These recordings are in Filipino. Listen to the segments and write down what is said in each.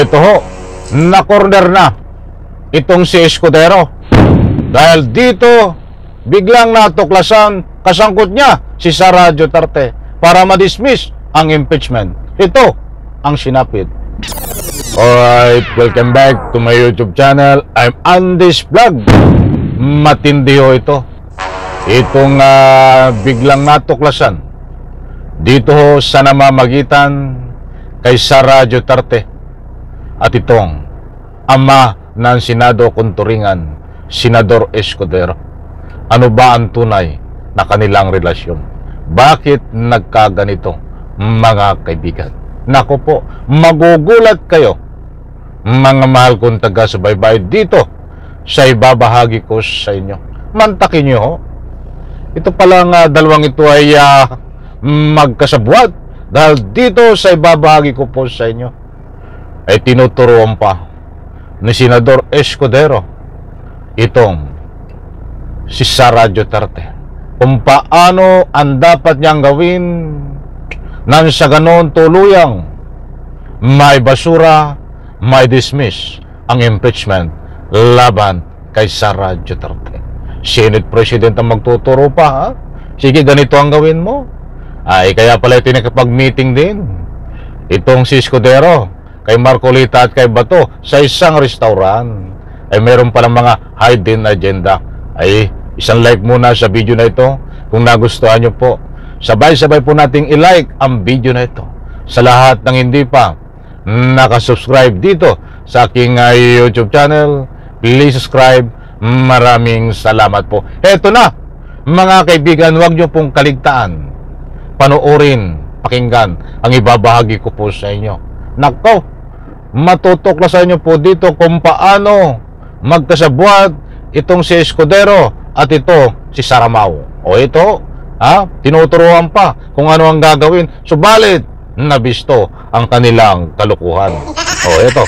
ito ho, na-corner na itong si Escudero. Dahil dito, biglang natuklasan kasangkot niya si Sara Duterte para ma-dismiss ang impeachment. Ito ang sinapit. Alright, welcome back to my YouTube channel. I'm Andy's Vlog. Matindi ho ito. Itong biglang natuklasan dito ho sa namamagitan kay Sara Duterte at itong ama ng Senado Kunturingan, Senador Escudero. Ano ba ang tunay na kanilang relasyon? Bakit nagkaganito, mga kaibigan? Naku po, magugulat kayo, mga mahal kong taga-subaybay, dito sa ibabahagi ko sa inyo. Mantakin nyo ho. Ito palang dalawang ito ay magkasabwat, dahil dito sa ibabahagi ko po sa inyo ay tinuturuan pa ni Senador Escudero itong si Sara Duterte kung paano ang dapat niyang gawin nang sa ganon tuluyang may basura, may dismiss ang impeachment laban kay Sara Duterte. Senate President ang magtuturo pa, ha? Sige, ganito ang gawin mo. Ay, kaya pala ito nakapag-meeting din itong si Escudero kay Marcolita at kay Bato sa isang restaurant. Ay meron palang mga hidden agenda. Ay, isang like muna sa video na ito kung nagustuhan nyo po. Sabay-sabay po nating i-like ang video na ito. Sa lahat ng hindi pa nakasubscribe dito sa aking YouTube channel, please subscribe. Maraming salamat po. Eto na, mga kaibigan, huwag nyo pong kaligtaan. Panoorin, pakinggan ang ibabahagi ko po sa inyo. Nako, matutuklasan nyo po dito kung paano magkasabwat itong si Escudero at ito si Sara Mau. O ito, tinuturuan pa kung ano ang gagawin. Subalit, nabisto ang kanilang kalukuhan. O ito.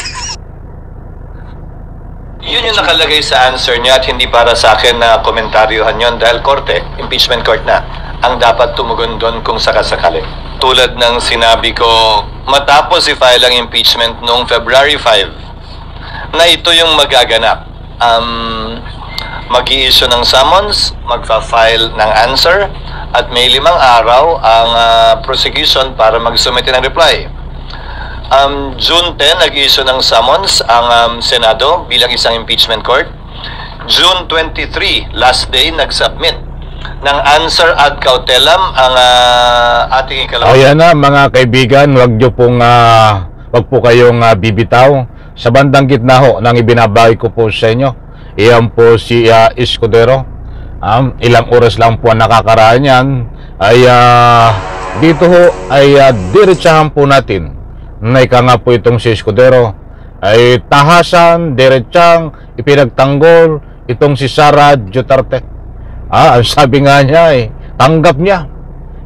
Yun yung nakalagay sa answer niya at hindi para sa akin na komentaryohan yun dahil korte, impeachment court na, ang dapat tumugon doon kung sakasakali. Tulad ng sinabi ko, matapos i-file ang impeachment noong February 5, na ito yung magaganap. Mag-i-issue ng summons, magfa-file ng answer, at may 5 araw ang prosecution para mag-submit ng reply. June 10, nag-issue ng summons ang Senado bilang isang impeachment court. June 23, last day, nag-submit ng answer ad cautelam ang ating ikalawa. Ayan na, mga kaibigan, wag po kayong bibitaw. Sa bandang gitna ho nang ibinabahagi ko po sa inyo, iyan po si Escudero. Ilang oras lang po ang nakakaraan yan. Ay dito ho ay diretsahan po natin na ika nga po itong si Escudero ay tahasan, diretsang ipinagtanggol itong si Sara Duterte. Ang sabi nga niya tanggap niya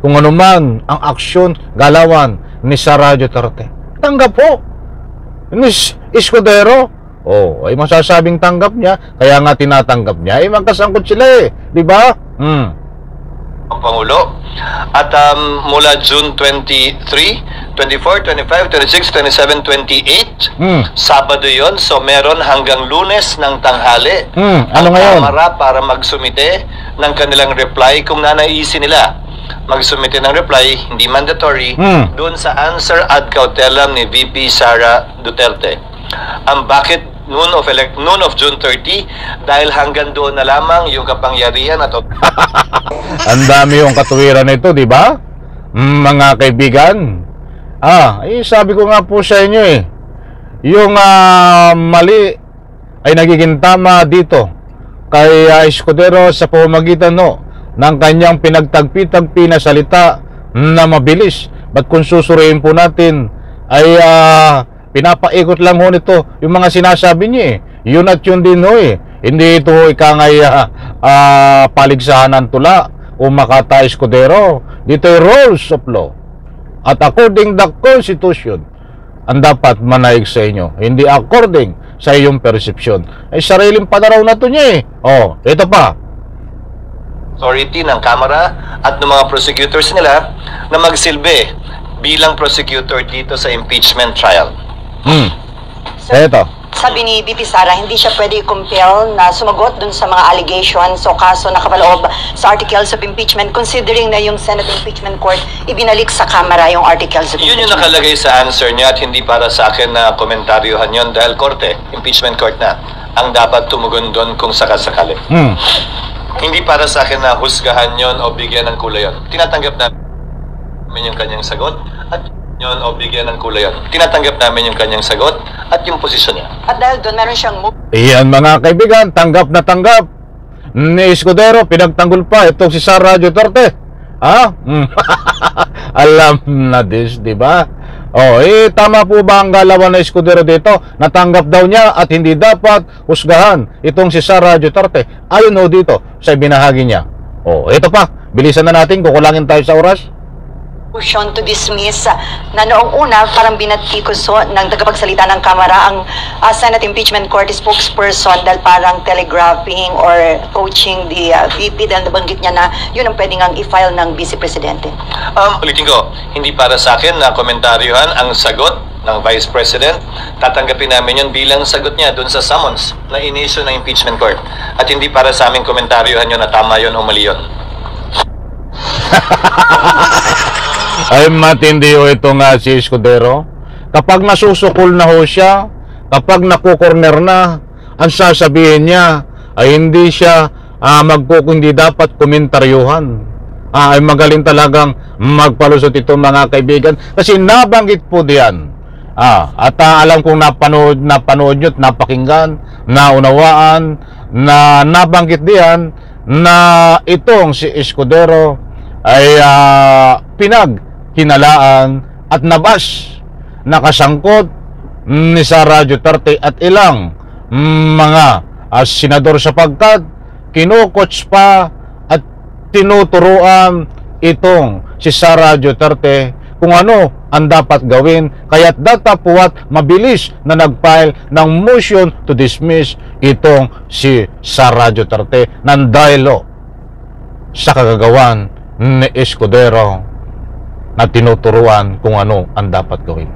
kung ano man ang aksyon, galawan ni Sara Duterte. Tanggap po ni Escudero. Ay masasabing tanggap niya, kaya nga tinatanggap niya. Magkasangkot sila di ba? Pangulo. At mula June 23, 24, 25, 26, 27, 28, Sabado yon. So meron hanggang Lunes ng tanghali ano ngayon? Kamara para magsumite ng kanilang reply kung nanaisin nila magsumite ng reply, hindi mandatory, doon sa answer ad cautelam ni VP Sara Duterte. Bakit noon of June 30? Dahil hanggang doon na lamang yung kapangyarihan at ang dami yung katuwiran nito, di ba? Mga kaibigan. Sabi ko nga po sa inyo yung mali ay nagiging tama dito kay Escudero sa pamamagitan ng kanyang pinagtagpi-tagpi na salita na mabilis. Ba't kung susuriin po natin ay pinapaikot lang ho nito yung mga sinasabi niya Yun at yun din ho Hindi ito ikangay paligsahan ng tula o Makata Escudero. Dito ay rules of law. At according the Constitution, ang dapat manaig sa inyo. Hindi according sa iyong perception. Ay sariling panaraw na ito niya ito pa. Authority ng Kamara at ng mga prosecutors nila na magsilbi bilang prosecutor dito sa impeachment trial. So, Eto. sabi ni BP Sara, hindi siya pwede compel na sumagot dun sa mga allegations o kaso na kapaloob sa articles of impeachment, considering na yung Senate Impeachment Court ibinalik sa Kamara yung articles of Yun yung impeachment. nakalagay sa answer niya at hindi para sa akin na komentaryohan yun dahil korte, impeachment court na, ang dapat tumugon doon kung sakasakali. Hindi para sa akin na husgahan yon o bigyan ng kulay yun. Tinatanggap namin yung kanyang sagot at yun o bigyan ng kulay yun. Tinatanggap namin yung kanyang sagot at yung posisyon niya. At dahil doon, meron siyang move Iyan mga kaibigan, tanggap na tanggap ni Escudero, pinagtanggol pa itong si Sara Duterte. Ha? Alam na this, di ba? Oh, tama po ba ang galawan na Escudero dito? Natanggap daw niya at hindi dapat husgahan itong si Sara Duterte. Ayon ho dito sa binahagi niya. Oh, ito pa. Bilisan na natin, kukulangin tayo sa oras. motion to dismiss na noong una parang binatikuso ng tagapagsalita ng Kamara ang Senate Impeachment Court spokesperson dahil parang telegraphing or coaching the VP dahil nabanggit niya na yun ang pwede ngang i-file ng Vice Presidente. Ulitin ko, hindi para sa akin na komentaryohan ang sagot ng Vice President. Tatanggapin namin yun bilang sagot niya dun sa summons na inisyo ng impeachment court. At hindi para sa aming komentaryohan yun na tama yun o mali yun. Ay matindi ho ito nga si Escudero. Kapag nasusukol na ho siya, kapag nakukorner na, ang sasabihin niya ay hindi siya hindi dapat komentaryuhan. Ay magaling talagang magpalusot ito mga kaibigan. Kasi nabanggit po diyan. At alam kong napanood nyo at napakinggan, naunawaan, na nabanggit diyan na itong si Escudero ay hinalaan at nabas nakasangkot ni Sara Duterte at ilang mga senador sapagkat kinukots pa at tinuturuan itong si Sara Duterte kung ano ang dapat gawin, kaya't datapuat mabilis na nag-file ng motion to dismiss itong si Sara Duterte ng dahil sa kagagawan ni Escudero na tinuturuan kung ano ang dapat gawin.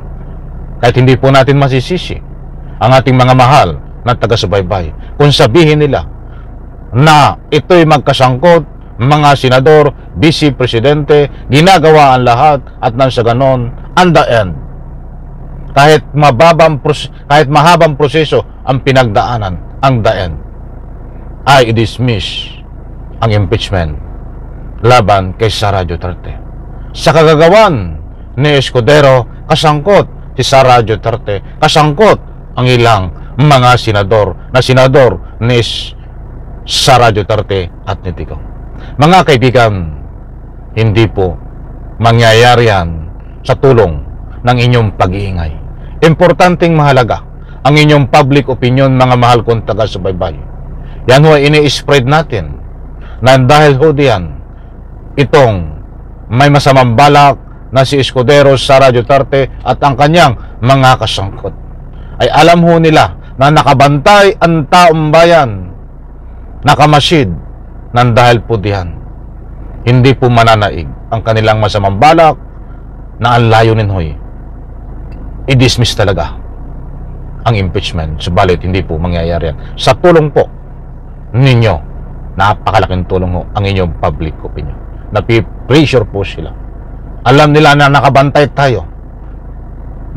Kahit hindi po natin masisisi ang ating mga mahal na taga-subaybay kung sabihin nila na ito'y magkasangkot, mga senador, vice presidente, ginagawa ang lahat at nang sa ganon, and the end, kahit mahabang proseso ang pinagdaanan, ang the end, ay i-dismiss ang impeachment laban kay Sara Duterte. Sa kagagawan ni Escudero, kasangkot si Sara Duterte, kasangkot ang ilang mga senador ni Sara Duterte at ni Tico. Mga kaibigan, hindi po mangyayari yan sa tulong ng inyong pag-iingay. Importanteng mahalaga ang inyong public opinion, mga mahal kong taga-subaybay. Yan ho ini-spread natin na dahil ho diyan itong may masamang balak na si Escudero, Sara Duterte at ang kanyang mga kasangkot. Ay alam ho nila na nakabantay ang taong bayan, nakamasid ng dahil po diyan. Hindi po mananaig ang kanilang masamang balak na ang layunin ho'y i-dismiss talaga ang impeachment. Subalit hindi po mangyayari yan. Sa tulong po ninyo, napakalaking tulong ho ang inyong public opinion. Napipressure po sila. Alam nila na nakabantay tayo.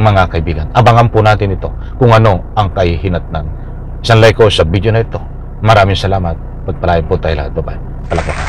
Mga kaibigan, abangan po natin ito kung ano ang kahihinatnan. Isang like ko sa video na ito. Maraming salamat. Pagpalain po tayo lahat. Bye-bye. Palakpakan.